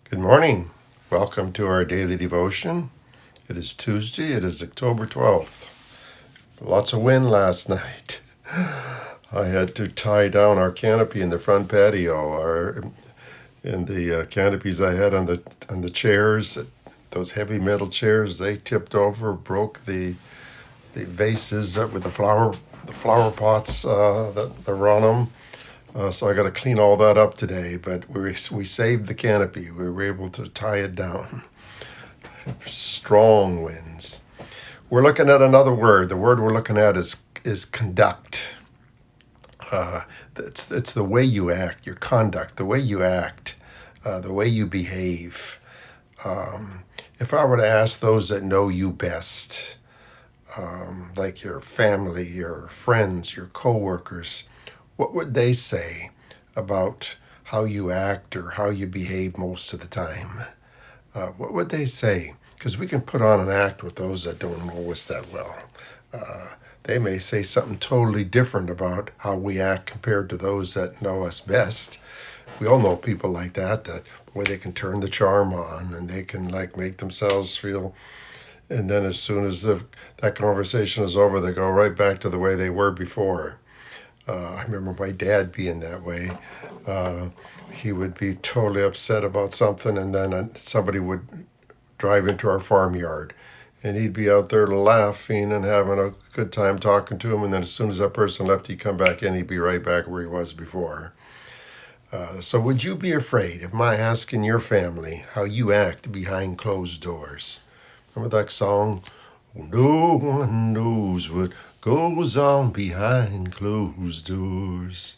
Good morning. Welcome to our daily devotion. It is Tuesday. It is October 12th. Lots of wind last night. I had to tie down our canopy in the front patio. The canopies I had on the chairs, those heavy metal chairs, they tipped over, broke the vases with the flower pots that were on them. So I got to clean all that up today, but we saved the canopy. We were able to tie it down. Strong winds. We're looking at another word. The word we're looking at is conduct. It's the way you act, your conduct, the way you act, the way you behave. If I were to ask those that know you best, like your family, your friends, your coworkers, what would they say about how you act or how you behave most of the time? What would they say? Because we can put on an act with those that don't know us that well. They may say something totally different about how we act compared to those that know us best. We all know people like that where they can turn the charm on and they can make themselves feel. And then as soon as that conversation is over, they go right back to the way they were before. I remember my dad being that way. He would be totally upset about something, and then somebody would drive into our farmyard, and he'd be out there laughing and having a good time talking to him, and then as soon as that person left, he'd come back in, he'd be right back where he was before. So would you be afraid of my asking your family how you act behind closed doors? Remember that song? No one knows what goes on behind closed doors.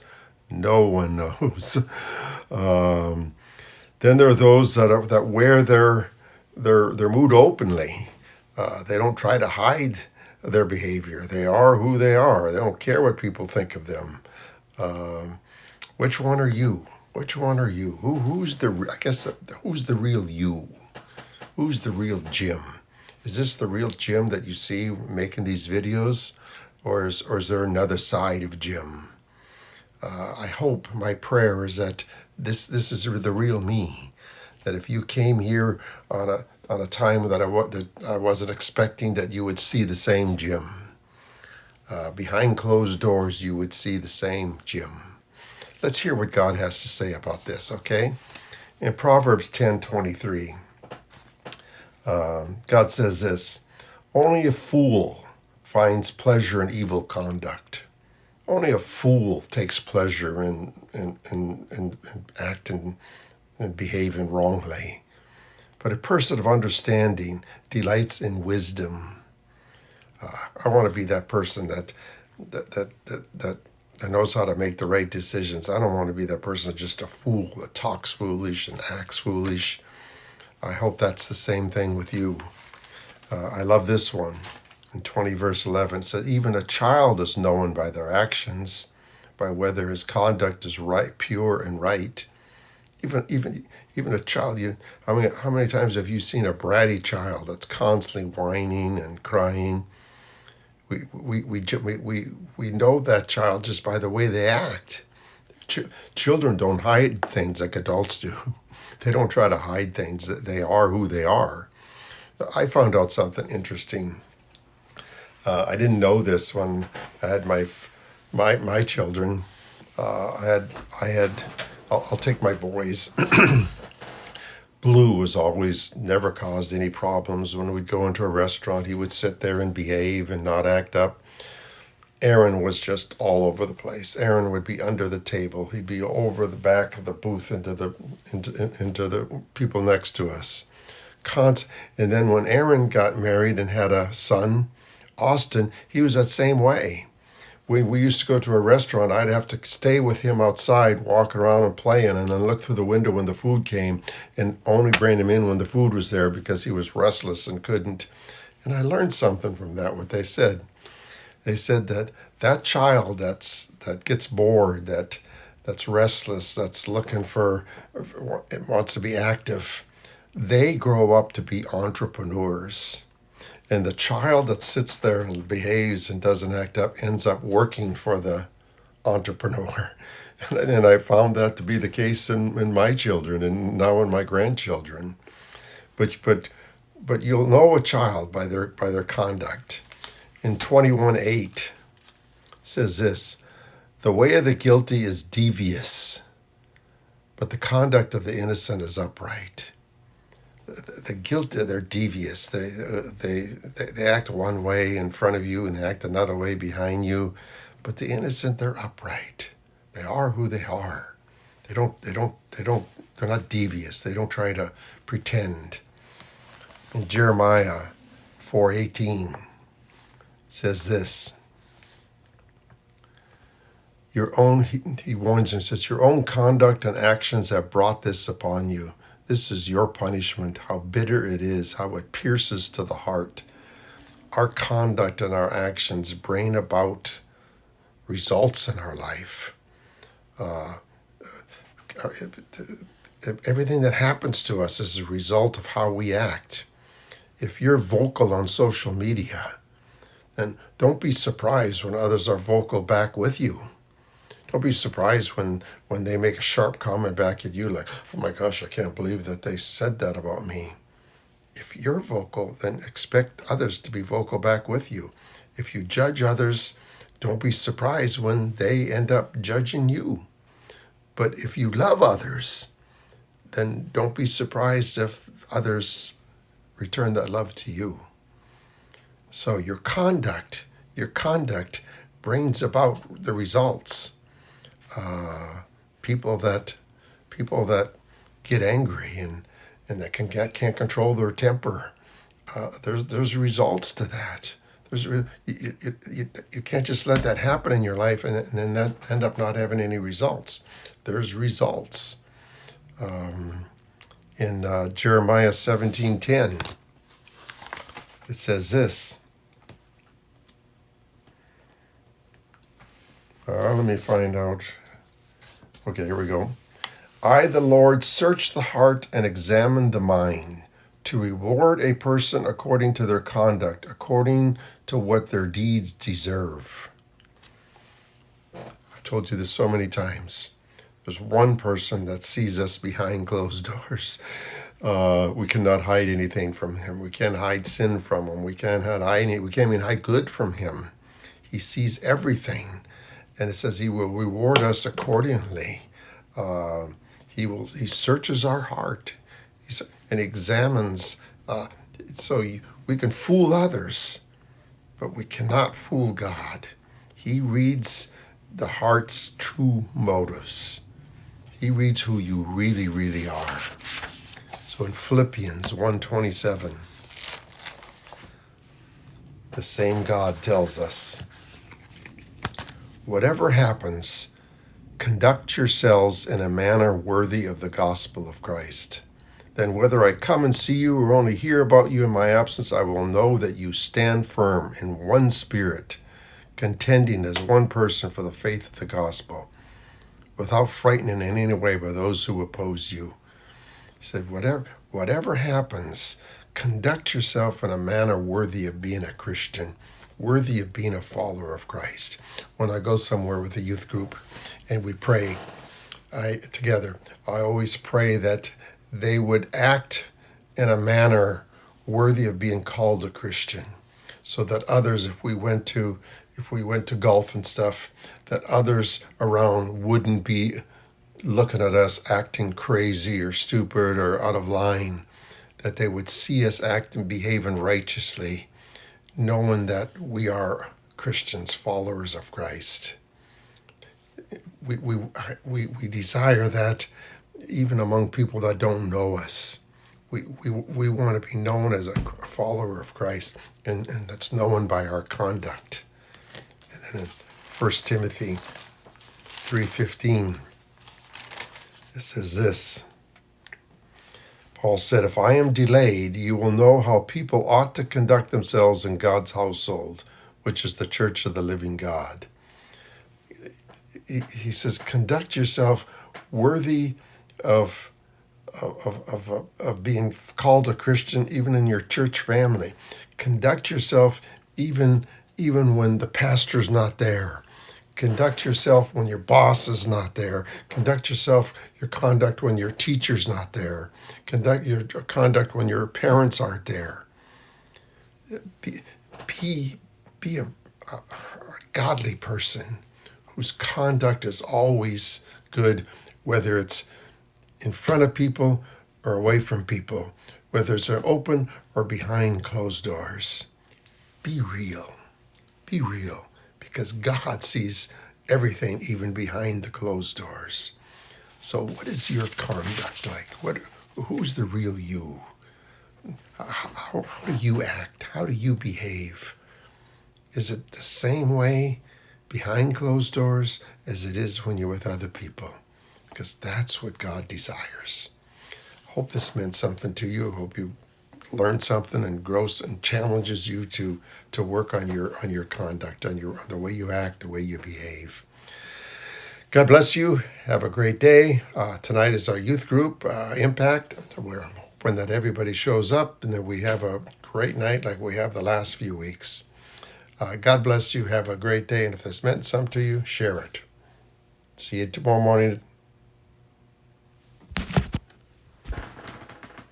No one knows. Then there are those that wear their mood openly. They don't try to hide their behavior. They are who they are. They don't care what people think of them. Which one are you? Which one are you? Who's the real you? Who's the real Jim? Is this the real Jim that you see making these videos? Or is there another side of Jim? I hope, my prayer is that this is the real me. That if you came here on a time that I wasn't expecting, that you would see the same Jim. Behind closed doors, you would see the same Jim. Let's hear what God has to say about this, okay? In Proverbs 10:23, God says this: only a fool finds pleasure in evil conduct. Only a fool takes pleasure in acting and behaving wrongly. But a person of understanding delights in wisdom. I want to be that person that knows how to make the right decisions. I don't want to be that person that's just a fool that talks foolish and acts foolish. I hope that's the same thing with you. I love this one. In 20 verse 11, it says, even a child is known by their actions, by whether his conduct is right, pure and right. Even a child, how many times have you seen a bratty child that's constantly whining and crying? We know that child just by the way they act. Children don't hide things like adults do. They don't try to hide things. That they are who they are. I found out something interesting. I didn't know this when I had my children. I'll take my boys. Blue was always never caused any problems. When we'd go into a restaurant, he would sit there and behave and not act up. Aaron was just all over the place. Aaron would be under the table. He'd be over the back of the booth into the people next to us. And then when Aaron got married and had a son, Austin, he was that same way. When we used to go to a restaurant, I'd have to stay with him outside, walk around and playing, and then look through the window when the food came and only bring him in when the food was there because he was restless and couldn't. And I learned something from that, what they said. They said that child that gets bored, that's restless, that's looking wants to be active, they grow up to be entrepreneurs. And the child that sits there and behaves and doesn't act up ends up working for the entrepreneur. And I found that to be the case in my children and now in my grandchildren. But you'll know a child by their conduct. In 21:8 says this: the way of the guilty is devious, but the conduct of the innocent is upright. The guilty, they're devious. They act one way in front of you and they act another way behind you. But the innocent, they're upright. They are who they are. They're not devious. They don't try to pretend. In Jeremiah 4:18 says this: he warns him, says, your own conduct and actions have brought this upon you. This is your punishment. How bitter it is, how it pierces to the heart. Our conduct and our actions bring about results in our life. Everything that happens to us is a result of how we act. If you're vocal on social media, then don't be surprised when others are vocal back with you. Don't be surprised when they make a sharp comment back at you like, oh my gosh, I can't believe that they said that about me. If you're vocal, then expect others to be vocal back with you. If you judge others, don't be surprised when they end up judging you. But if you love others, then don't be surprised if others return that love to you. So your conduct brings about the results. People that get angry and that can't control their temper. There's results to that. You can't just let that happen in your life and then that end up not having any results. There's results. In Jeremiah 17:10, it says this. Let me find out. Okay, here we go. I, the Lord, search the heart and examine the mind, to reward a person according to their conduct, according to what their deeds deserve. I've told you this so many times. There's one person that sees us behind closed doors. We cannot hide anything from him. We can't hide sin from him. We can't even hide good from him. He sees everything. And it says he will reward us accordingly. He searches our heart and examines. We can fool others, but we cannot fool God. He reads the heart's true motives. He reads who you really, really are. So in Philippians 1:27, the same God tells us, whatever happens, conduct yourselves in a manner worthy of the gospel of Christ. Then whether I come and see you or only hear about you in my absence, I will know that you stand firm in one spirit, contending as one person for the faith of the gospel, without frightening in any way by those who oppose you. He said, whatever happens, conduct yourself in a manner worthy of being a Christian, worthy of being a follower of Christ. When I go somewhere with a youth group and we pray together, I always pray that they would act in a manner worthy of being called a Christian, so that others, if we went to golf and stuff, that others around wouldn't be looking at us acting crazy or stupid or out of line, that they would see us act and behaving righteously, knowing that we are Christians, followers of Christ. We desire that even among people that don't know us. We want to be known as a follower of Christ, and that's known by our conduct. And then in 1 Timothy 3:15, it says this. Paul said, if I am delayed, you will know how people ought to conduct themselves in God's household, which is the church of the living God. He says, conduct yourself worthy of being called a Christian, even in your church family. Conduct yourself even when the pastor's not there. Conduct yourself when your boss is not there. Conduct yourself, your conduct when your teacher's not there. Conduct your conduct when your parents aren't there. Be, be a godly person whose conduct is always good, whether it's in front of people or away from people, whether it's open or behind closed doors. Be real. Be real, because God sees everything, even behind the closed doors. So what is your conduct like? Who's the real you? How do you act? How do you behave? Is it the same way behind closed doors as it is when you're with other people? Because that's what God desires. Hope this meant something to you. Hope you learned something and grows and challenges you to work on your conduct, on the way you act, the way you behave. God bless you. Have a great day. Tonight is our youth group impact. We're hoping that everybody shows up and that we have a great night like we have the last few weeks. God bless you. Have a great day. And if this meant something to you, share it. See you tomorrow morning